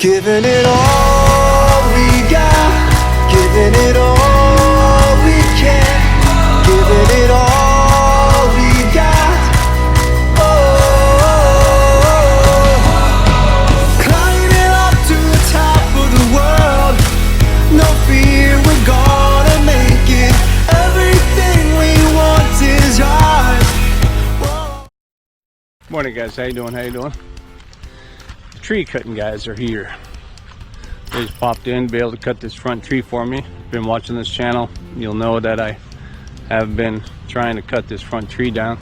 Giving it all we got, giving it all we can, giving it all we got. Oh, climbing up to the top of the world, no fear, we're gonna make it. Everything we want is ours. Whoa. Morning guys, how you doing? Tree cutting guys are here. They just popped in to be able to cut this front tree for me. Been watching this channel, you'll know that I have been trying to cut this front tree down,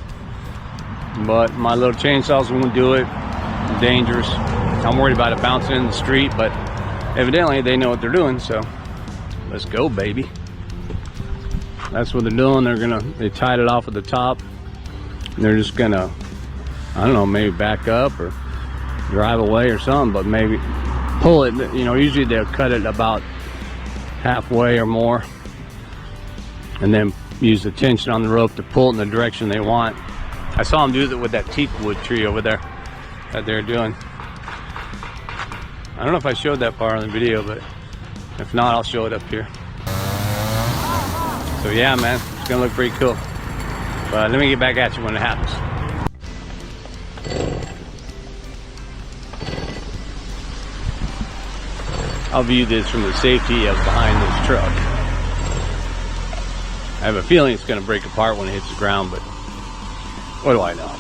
but my little chainsaws won't do it. It's dangerous. I'm worried about it bouncing in the street, but evidently they know what they're doing, so let's go, baby. That's what they're doing. They tied it off at the top, and they're just gonna, I don't know, maybe back up or drive away or something, but maybe pull it. You know, usually they'll cut it about halfway or more and then use the tension on the rope to pull it in the direction they want. I saw them do that with that teak wood tree over there that they're doing. I don't know if I showed that part on the video, but if not, I'll show it up here. So yeah, man, it's gonna look pretty cool, but let me get back at you when it happens. I'll view this from the safety of behind this truck. I have a feeling it's going to break apart when it hits the ground, but what do I know?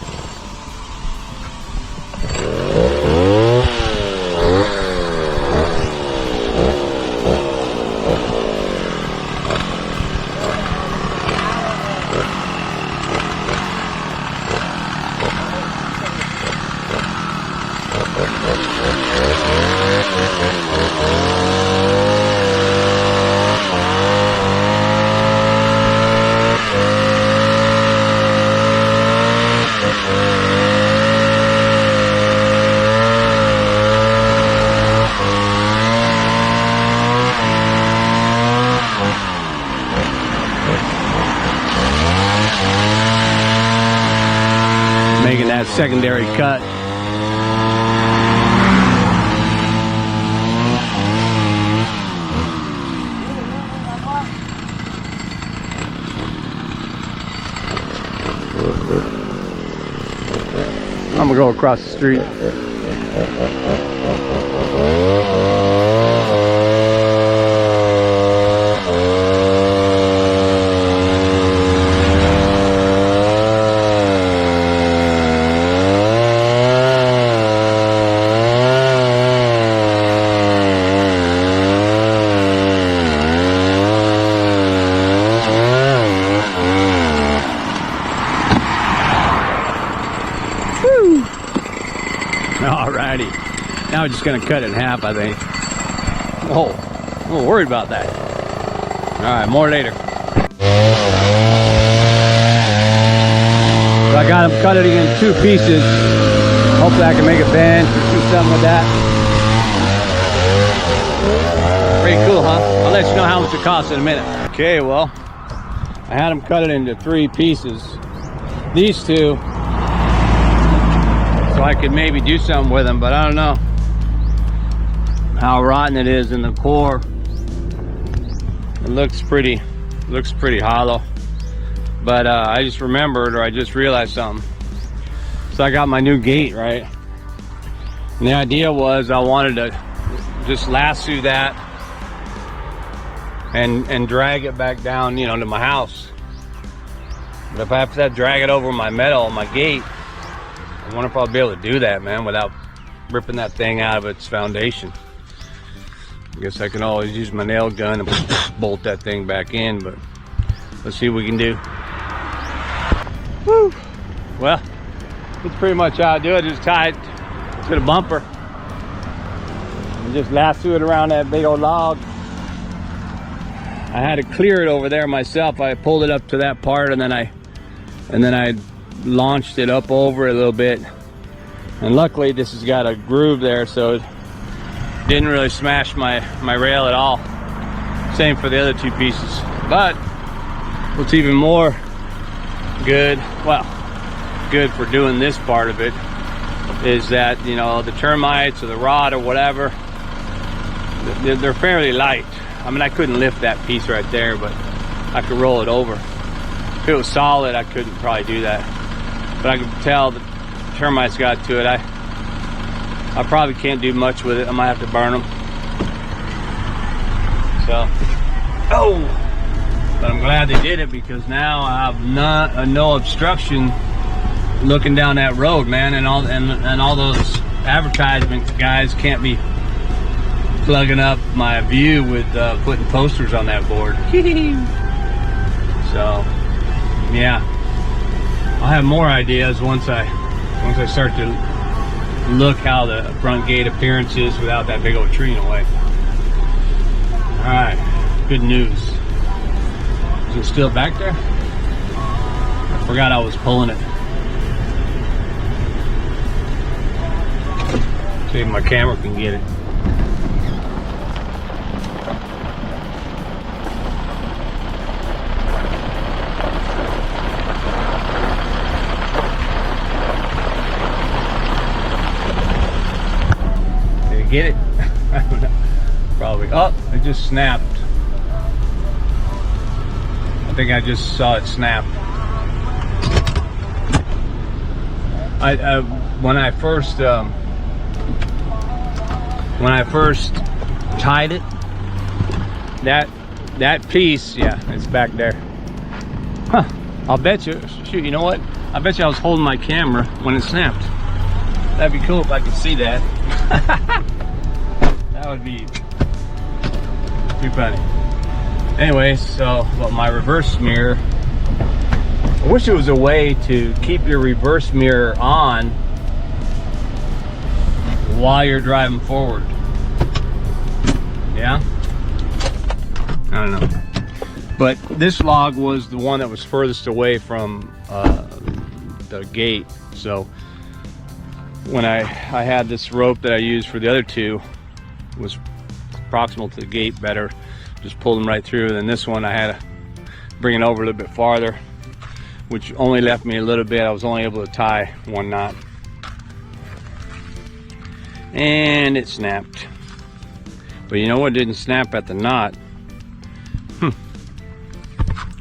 Making that secondary cut. I'm gonna go across the street. Alrighty, now we're just gonna cut it in half, I think. Oh, I'm a little worried about that. Alright, more later. So I got them cut it in 2 pieces. Hopefully I can make a bend or do something with that. Pretty cool, huh? I'll let you know how much it costs in a minute. Okay, well, I had them cut it into 3 pieces. These 2. So I could maybe do something with them, but I don't know how rotten it is in the core. It looks pretty hollow. But I just remembered, or I just realized something. So I got my new gate, right? And the idea was I wanted to just lasso that and drag it back down, you know, to my house. But if I have to drag it over my metal, my gate, I wonder if I'll be able to do that, man, without ripping that thing out of its foundation. I guess I can always use my nail gun and bolt that thing back in, but let's see what we can do. Woo! Well, that's pretty much how I do it. Just tie it to the bumper and just lasso it around that big old log. I had to clear it over there myself. I pulled it up to that part, and then I launched it up over a little bit, and luckily this has got a groove there, so it didn't really smash my rail at all. Same for the other 2 pieces. But what's even more good, well, good for doing this part of it, is that, you know, the termites or the rot or whatever, they're fairly light. I mean, I couldn't lift that piece right there, but I could roll it over. If it was solid, I couldn't probably do that. But I could tell the termites got to it. I probably can't do much with it. I might have to burn them. So, but I'm glad they did it, because now I have no obstruction looking down that road, man, and all those advertisement guys can't be plugging up my view with putting posters on that board. So, yeah, I'll have more ideas once I start to look how the front gate appearance is without that big old tree in the way. All right, good news. Is it still back there? I forgot I was pulling it. See if my camera can get it. Did it get it? I don't know. Probably. Oh, it just snapped. I think I just saw it snap. When I first tied it, that piece, yeah, it's back there. Huh, I'll bet you, shoot, you know what? I bet you I was holding my camera when it snapped. That'd be cool if I could see that. That would be too funny. Anyway, so, well, my reverse mirror, I wish there was a way to keep your reverse mirror on while you're driving forward. Yeah? I don't know. But this log was the one that was furthest away from the gate. So when I had this rope that I used for the other two, was proximal to the gate better. Just pulled them right through. And then this one I had to bring it over a little bit farther, which only left me a little bit. I was only able to tie one knot. And it snapped. But you know what didn't snap at the knot?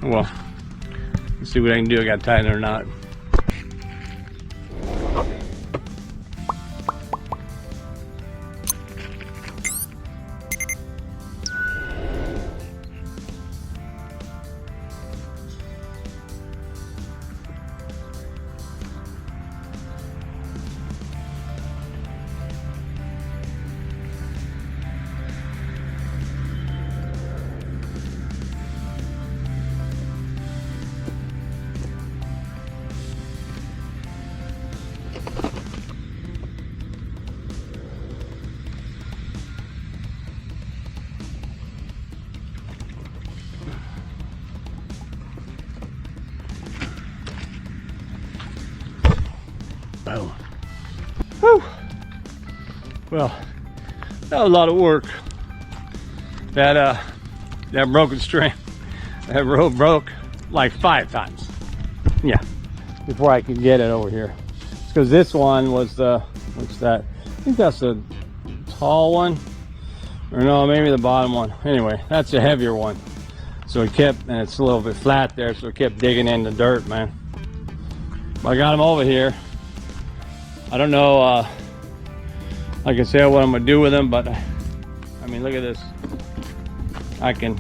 Well, let's see what I can do. I got to tie another knot. Boom. Whew. Well, that was a lot of work. That broken string, that rope broke like 5 times. Yeah, before I could get it over here. Because this one was the, what's that? I think that's the tall one. Or no, maybe the bottom one. Anyway, that's a heavier one. So it kept, and it's a little bit flat there, so it kept digging in the dirt, man. But I got him over here. I don't know, like I said, what I'm gonna do with them, but I mean, look at this. I can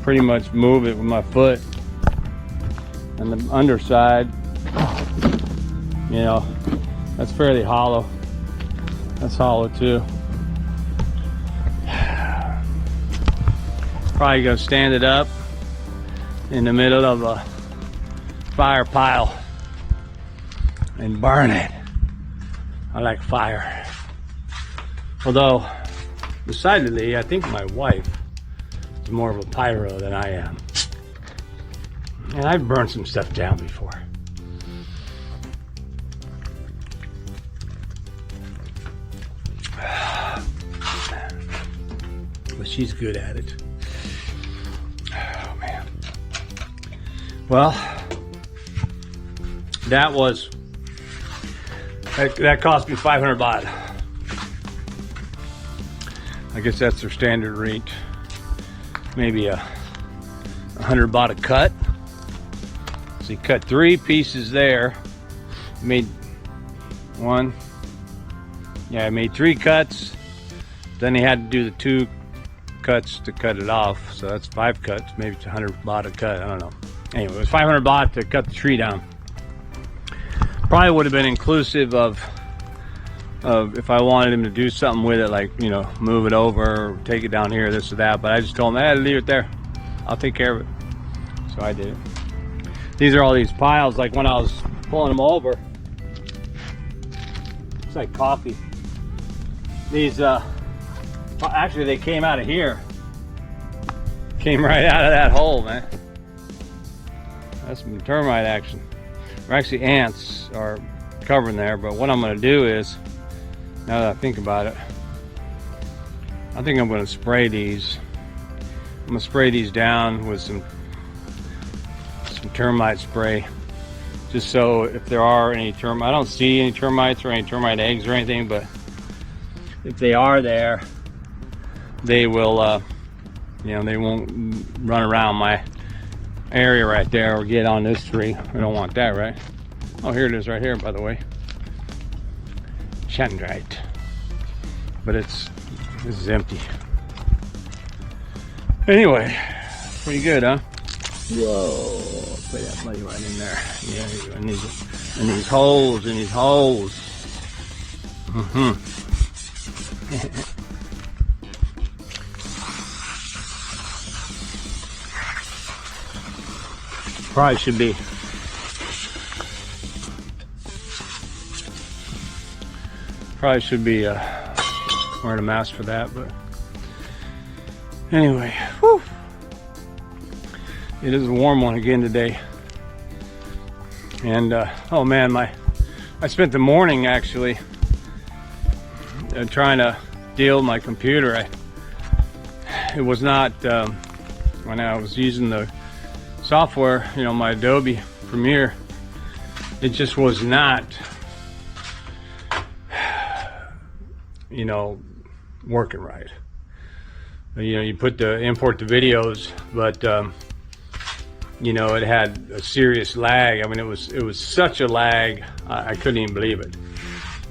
pretty much move it with my foot. And the underside, you know, that's fairly hollow. That's hollow too. Probably gonna stand it up in the middle of a fire pile and burn it. I like fire. Although, decidedly, I think my wife is more of a pyro than I am. And I've burned some stuff down before. But she's good at it. Oh, man. Well, that cost me 500 baht. I guess that's their standard rate. Maybe 100 baht a cut. So he cut 3 pieces there. Made one. Yeah, I made 3 cuts. Then he had to do the 2 cuts to cut it off. So that's 5 cuts. Maybe it's 100 baht a cut. I don't know. Anyway, it was 500 baht to cut the tree down. Probably would have been inclusive of if I wanted him to do something with it, like, you know, move it over, or take it down here, this or that. But I just told him, hey, leave it there. I'll take care of it. So I did it. These are all these piles, like when I was pulling them over. It's like coffee. These, actually they came out of here. Came right out of that hole, man. That's some termite action. Or actually ants are covering there, but what I'm gonna do is, now that I think about it, I think I'm gonna spray these. I'm gonna spray these down with some termite spray, just so if there are any termites, I don't see any termites or any termite eggs or anything, but if they are there, they will, you know, they won't run around my area right there or get on this tree. I don't want that, right? Oh, here it is right here, by the way. Chandrite. But this is empty. Anyway, pretty good, huh? Whoa, put that blade right in there. Yeah, and these holes, Probably should be wearing a mask for that, but anyway, whew. It is a warm one again today. And oh man, I spent the morning actually trying to deal with my computer. It was not when I was using the software, you know, my Adobe Premiere, it just was not, you know, working right. You know, you import the videos, but you know, it had a serious lag. I mean, it was such a lag, I couldn't even believe it.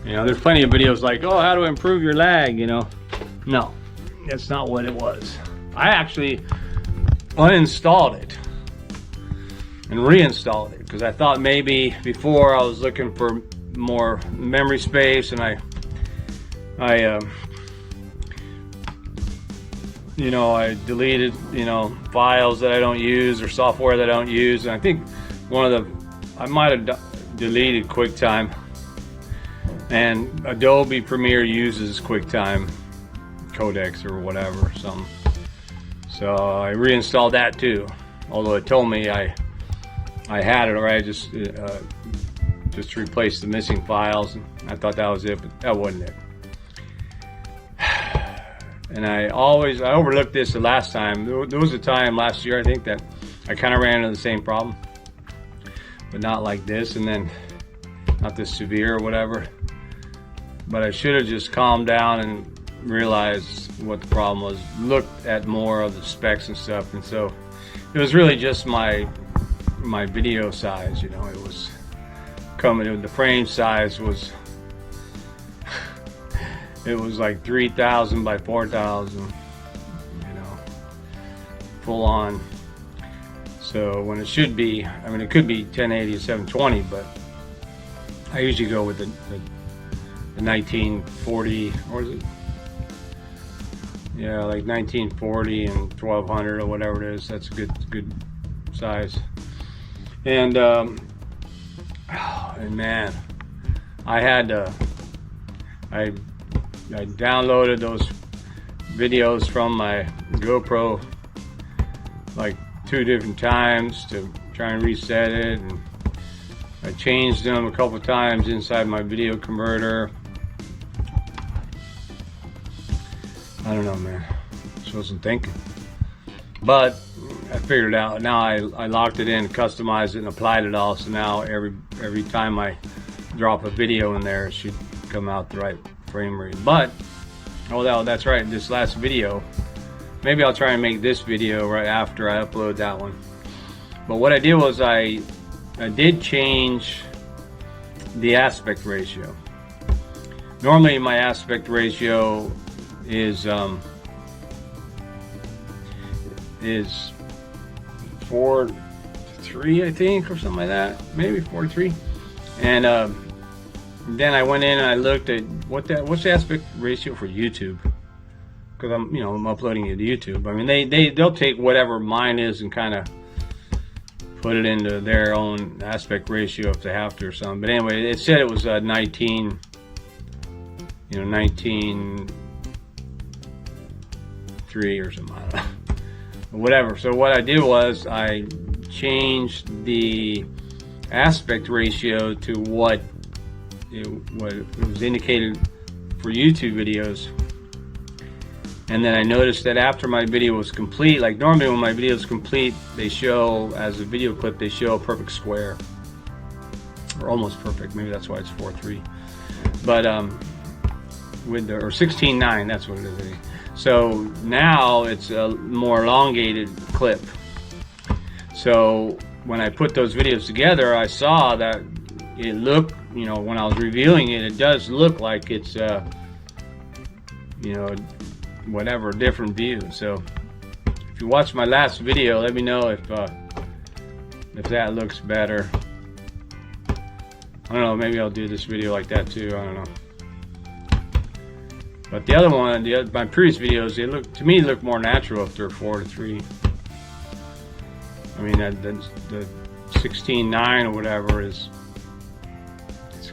You know, there's plenty of videos like, oh, how to improve your lag, you know. No, that's not what it was. I actually uninstalled it and reinstalled it because I thought maybe before I was looking for more memory space, and I you know, I deleted, you know, files that I don't use or software that I don't use. And I think I might have deleted QuickTime, and Adobe Premiere uses QuickTime codecs or whatever, something. So I reinstalled that too, although it told me I had it, or I just replaced the missing files. I thought that was it, but that wasn't it. And I overlooked this the last time. There was a time last year, I think, that I kind of ran into the same problem, but not like this, and then not this severe or whatever. But I should have just calmed down and realized what the problem was, looked at more of the specs and stuff. And so it was really just my video size, you know. It was coming, the frame size was it was like 3,000 by 4,000, you know, full on. So when it should be, I mean, it could be 1080 or 720, but I usually go with the 1940, or is it? Yeah, like 1940 and 1200 or whatever it is. That's a good size. And man, I downloaded those videos from my GoPro like 2 different times to try and reset it, and I changed them a couple times inside my video converter. I don't know, man. Just wasn't thinking. But I figured it out. Now I locked it in, customized it, and applied it all. So now every time I drop a video in there, it should come out the right frame rate. But Oh, that's right, this last video. Maybe I'll try and make this video right after I upload that one. But what I did was I did change the aspect ratio. Normally my aspect ratio is 4:3, I think, or something like that, maybe 4:3. And then I went in and I looked at what's the aspect ratio for YouTube, because I'm uploading it to YouTube. I mean, they'll take whatever mine is and kind of put it into their own aspect ratio if they have to or something. But anyway, it said it was 19, 19:3 or something. I don't know. Whatever. So what I did was I changed the aspect ratio to what it was indicated for YouTube videos. And then I noticed that after my video was complete, like normally when my video is complete, they show, as a video clip, they show a perfect square, or almost perfect. Maybe that's why it's 4:3. But with the, or 16:9, that's what it is. So now it's a more elongated clip. So when I put those videos together, I saw that it looked, when I was reviewing it, it does look like it's whatever, different view. So if you watch my last video, let me know if that looks better. I don't know, maybe I'll do this video like that too, I don't know. But the other one, my previous videos, they to me look more natural if they're 4:3. I mean, the 16:9 or whatever it's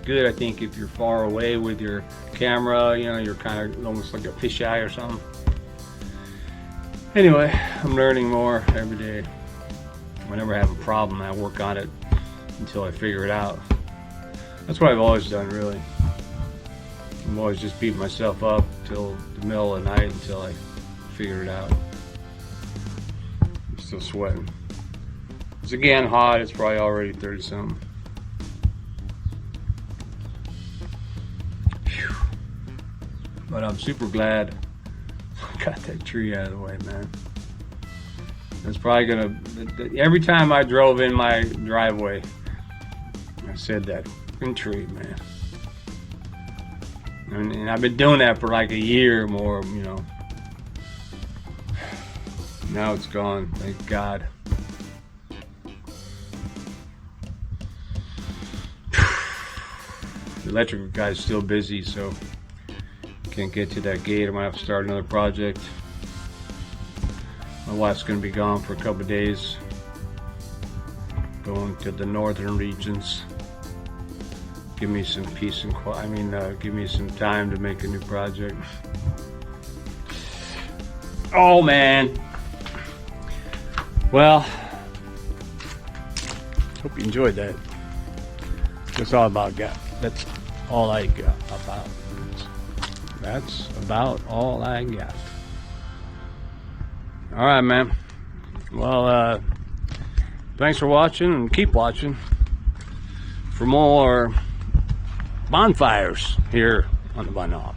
good, I think, if you're far away with your camera, you're kind of almost like a fisheye or something. Anyway, I'm learning more every day. Whenever I have a problem, I work on it until I figure it out. That's what I've always done, really. I'm always just beating myself up till the middle of the night until I figure it out. I'm still sweating. It's again hot, it's probably already 30 something. Whew. But I'm super glad I got that tree out of the way, man. It's probably gonna, every time I drove in my driveway, I said that fucking tree, man. And I've been doing that for like a year or more, Now it's gone, thank God. The electrical guy's still busy, so can't get to that gate. I might have to start another project. My wife's gonna be gone for a couple of days, going to the northern regions. Give me some peace and quiet. Give me some time to make a new project. Oh man. Well, hope you enjoyed that. That's all about got. That's all I got about. That's about all I got. All right, man. Well, thanks for watching, and keep watching for more bonfires here on the Bun Off.